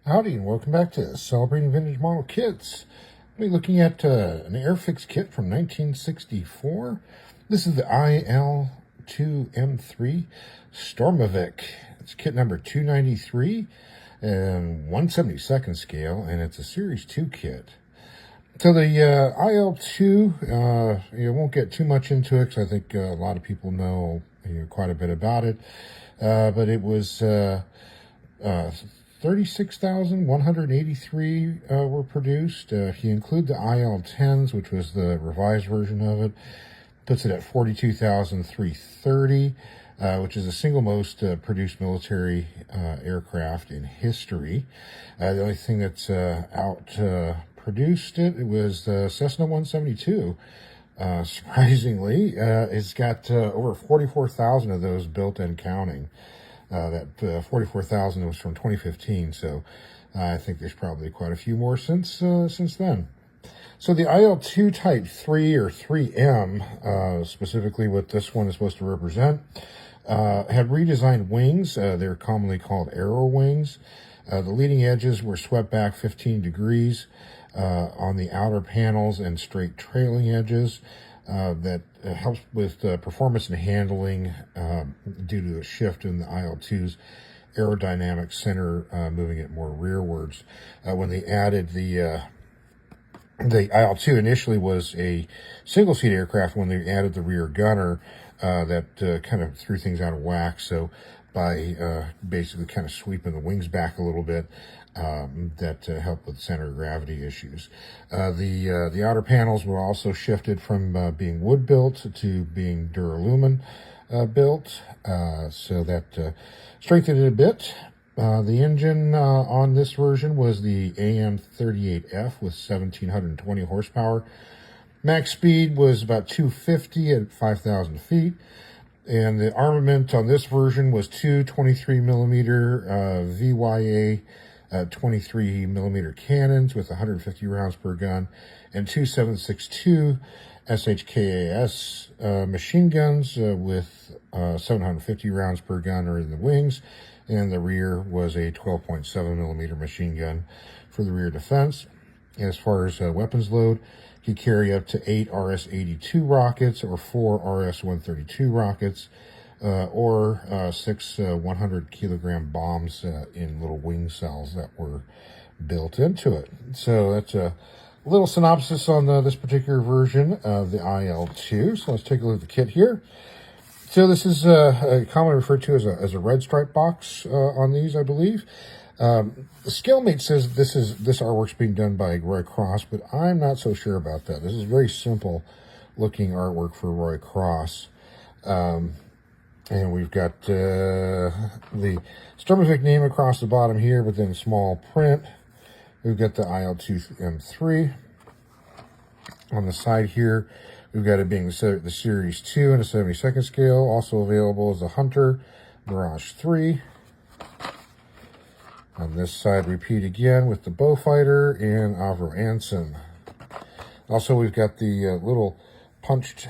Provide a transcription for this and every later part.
Howdy, and welcome back to Celebrating Vintage Model Kits. We'll be looking at an Airfix kit from 1964. This is the Il-2M3 Stormovik. It's kit number 293 and 1/72nd scale, and it's a Series 2 kit. So the IL-2, you won't get too much into it because I think a lot of people know quite a bit about it. But it was 36,183 were produced. If you include the IL-10s, which was the revised version of it, puts it at 42,330, which is the single most produced military aircraft in history. The only thing that's produced it was the Cessna 172. Surprisingly, it's got over 44,000 of those built and counting. That 44,000 was from 2015, so I think there's probably quite a few more since then. So the IL-2 Type 3 or 3M, specifically what this one is supposed to represent, had redesigned wings. They're commonly called arrow wings. The leading edges were swept back 15 degrees on the outer panels and straight trailing edges. That helps with performance and handling due to a shift in the IL-2's aerodynamic center, moving it more rearwards. When they added the IL-2 initially was a single-seat aircraft. When they added the rear gunner, that kind of threw things out of whack. So by basically kind of sweeping the wings back a little bit, that helped with center of gravity issues. The outer panels were also shifted from being wood built to being duralumin built, so that strengthened it a bit. The engine on this version was the AM38F with 1,720 horsepower. Max speed was about 250 at 5,000 feet. And the armament on this version was two 23mm VYA 23mm cannons with 150 rounds per gun, and two 7.62 SHKAS machine guns with 750 rounds per gun are in the wings, and the rear was a 12.7mm machine gun for the rear defense. As far as weapons load, you carry up to 8 RS-82 rockets or 4 RS-132 rockets, or 6 100-kilogram bombs in little wing cells that were built into it. So that's a little synopsis on this particular version of the IL-2. So let's take a look at the kit here. So this is commonly referred to as a red stripe box on these, I believe. The ScaleMate says this artwork's being done by Roy Cross, but I'm not so sure about that. This is very simple looking artwork for Roy Cross. And we've got the Stormovik name across the bottom here, but then small print. We've got the Il-2M3 on the side here. We've got it being the Series 2 and a 72nd scale. Also available is the Hunter, Mirage 3. On this side, repeat again with the Beaufighter and Avro Anson. Also, we've got the little punched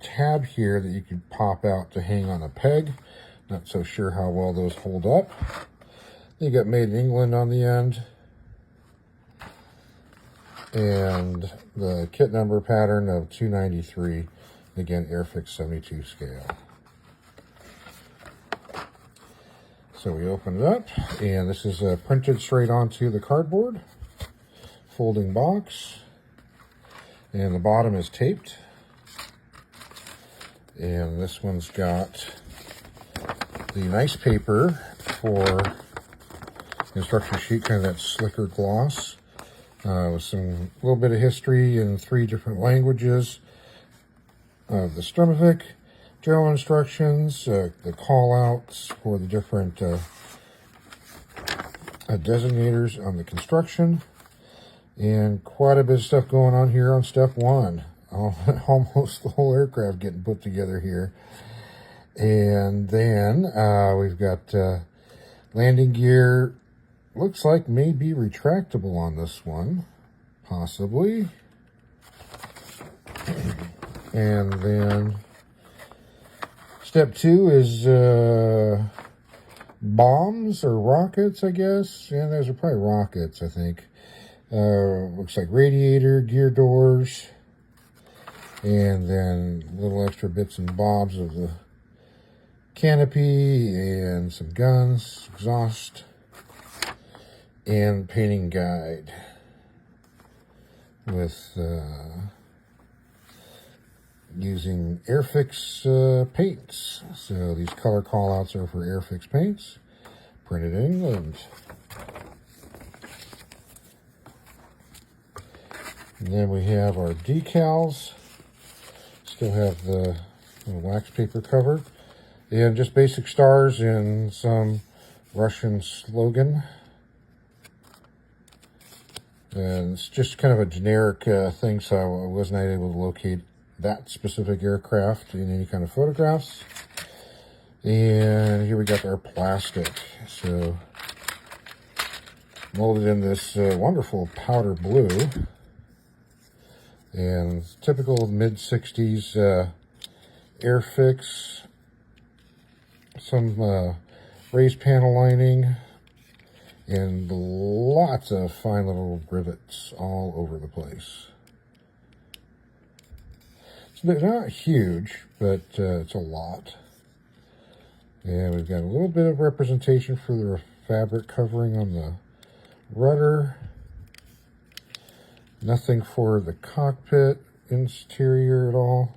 tab here that you can pop out to hang on a peg. Not so sure how well those hold up. You got Made in England on the end. And the kit number pattern of 293. Again, Airfix 72 scale. So we open it up, and this is printed straight onto the cardboard. Folding box. And the bottom is taped. And this one's got the nice paper for instruction sheet, kind of that slicker gloss, with some little bit of history in 3 different languages of the Stormovik, general instructions, the call-outs for the different designators on the construction, and quite a bit of stuff going on here on step 1. Almost the whole aircraft getting put together here. And then we've got landing gear. Looks like maybe retractable on this one, possibly. And then step 2 is bombs or rockets, I guess. Yeah, those are probably rockets, I think. Looks like radiator, gear doors, and then little extra bits and bobs of the canopy and some guns, exhaust, and painting guide with using Airfix paints. So these color callouts are for Airfix paints, printed in England. And then we have our decals. Still have the wax paper cover. And just basic stars and some Russian slogan. And it's just kind of a generic thing, so I was not able to locate that specific aircraft in any kind of photographs. And here we got our plastic. So molded in this wonderful powder blue. And typical mid-60s Airfix. Some raised panel lining. And lots of fine little rivets all over the place. It's not huge, but it's a lot. And we've got a little bit of representation for the fabric covering on the rudder. Nothing for the cockpit interior at all.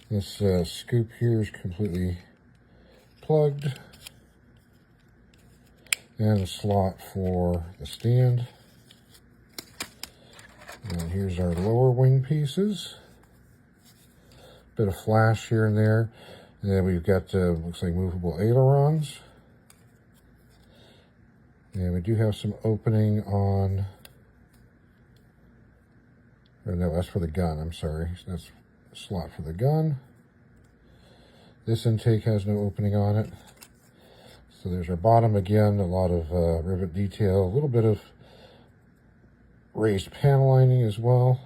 This scoop here is completely plugged. And a slot for the stand. And here's our lower wing pieces. Bit of flash here and there. And then we've got, looks like movable ailerons. And we do have some opening on, or no, that's for the gun, I'm sorry. That's a slot for the gun. This intake has no opening on it. So there's our bottom again, a lot of rivet detail, a little bit of raised panel lining as well.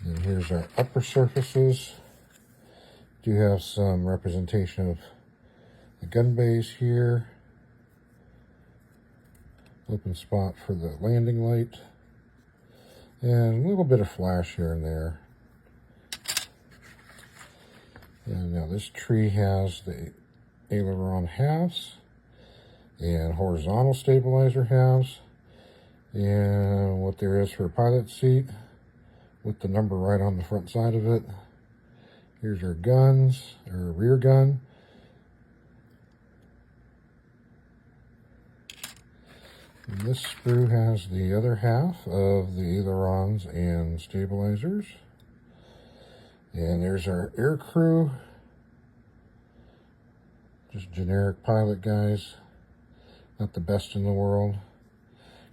And here's our upper surfaces. Do have some representation of the gun base here. Open spot for the landing light. And a little bit of flash here and there. And now this tree has the aileron halves and horizontal stabilizer halves and what there is for a pilot seat with the number right on the front side of it. Here's our guns, our rear gun. And this sprue has the other half of the ailerons and stabilizers. And there's our air crew. Just generic pilot guys. Not the best in the world.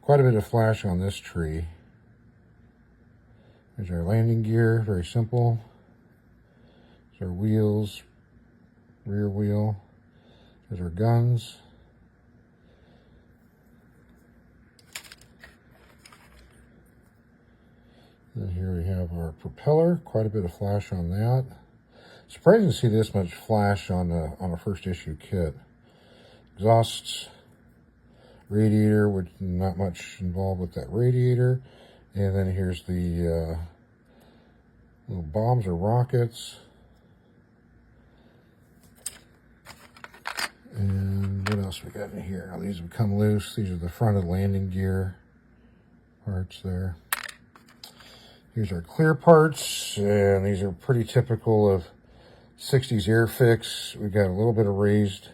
Quite a bit of flash on this tree. There's our landing gear, very simple. There's our wheels, rear wheel. There's our guns. And here we have our propeller, quite a bit of flash on that. Surprising to see this much flash on a first issue kit. Exhausts, radiator, which not much involved with that radiator. And then here's the little bombs or rockets. And what else we got in here? Now these have come loose. These are the front of landing gear parts there. Here's our clear parts, and these are pretty typical of 60s Airfix. We've got a little bit of raised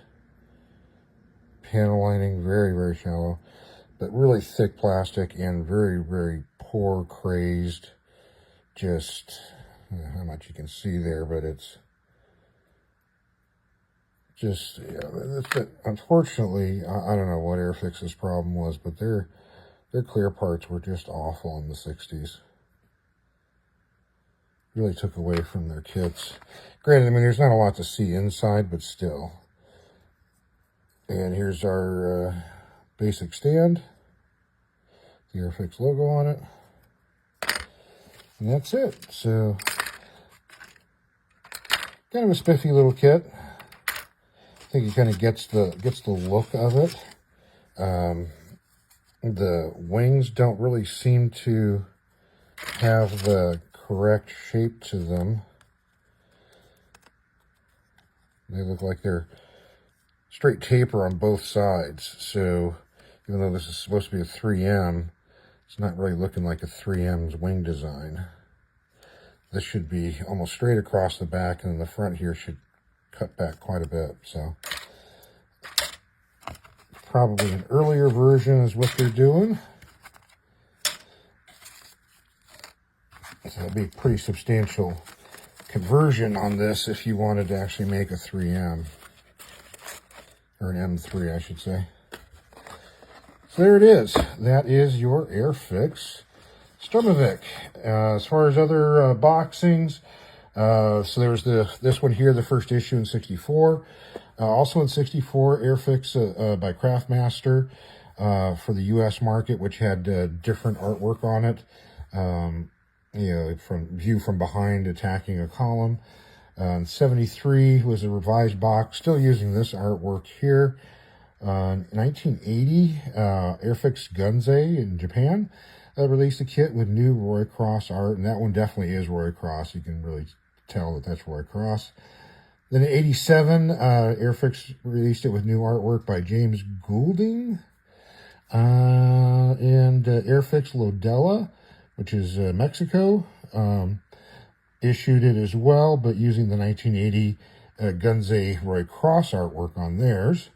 panel lining, very, very shallow, but really thick plastic and very, very poor crazed. Just, I don't know how much you can see there, but it's just, yeah, unfortunately, I don't know what Airfix's problem was, but their clear parts were just awful in the 60s. Really took away from their kits. Granted, I mean, there's not a lot to see inside, but still. And here's our basic stand. The Airfix logo on it. And that's it. So, Kind of a spiffy little kit. I think it kind of gets the look of it. The wings don't really seem to have the correct shape to them. They look like they're straight taper on both sides. So even though this is supposed to be a 3M, it's not really looking like a 3M's wing design. This should be almost straight across the back, and the front here should cut back quite a bit. So probably an earlier version is what they're doing. So it'd be a pretty substantial conversion on this if you wanted to actually make a 3M. Or an M3, I should say. So there it is. That is your Airfix Stormovik. As far as other boxings, so there's this one here, the first issue in 64. Also in 64, Airfix by Craftmaster for the U.S. market, which had different artwork on it. You know, from view from behind, attacking a column. 73 was a revised box, still using this artwork here. 1980, Airfix Gunze in Japan released a kit with new Roy Cross art, and that one definitely is Roy Cross. You can really tell that that's Roy Cross. Then in 87, Airfix released it with new artwork by James Goulding. And Airfix Lodella, which is Mexico, issued it as well, but using the 1980 Gunze Roy Cross artwork on theirs.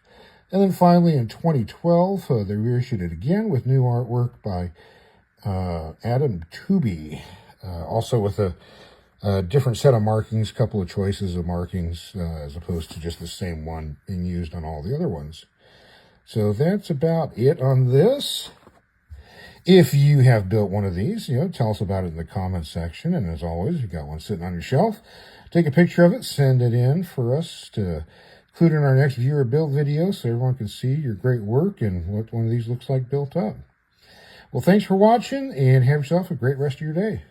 And then finally in 2012, they reissued it again with new artwork by Adam Tooby, also with a different set of markings, couple of choices of markings, as opposed to just the same one being used on all the other ones. So that's about it on this. If you have built one of these, you know, tell us about it in the comments section. And as always, if you got one sitting on your shelf, take a picture of it, send it in for us to include in our next viewer build video so everyone can see your great work and what one of these looks like built up. Well, thanks for watching, and have yourself a great rest of your day.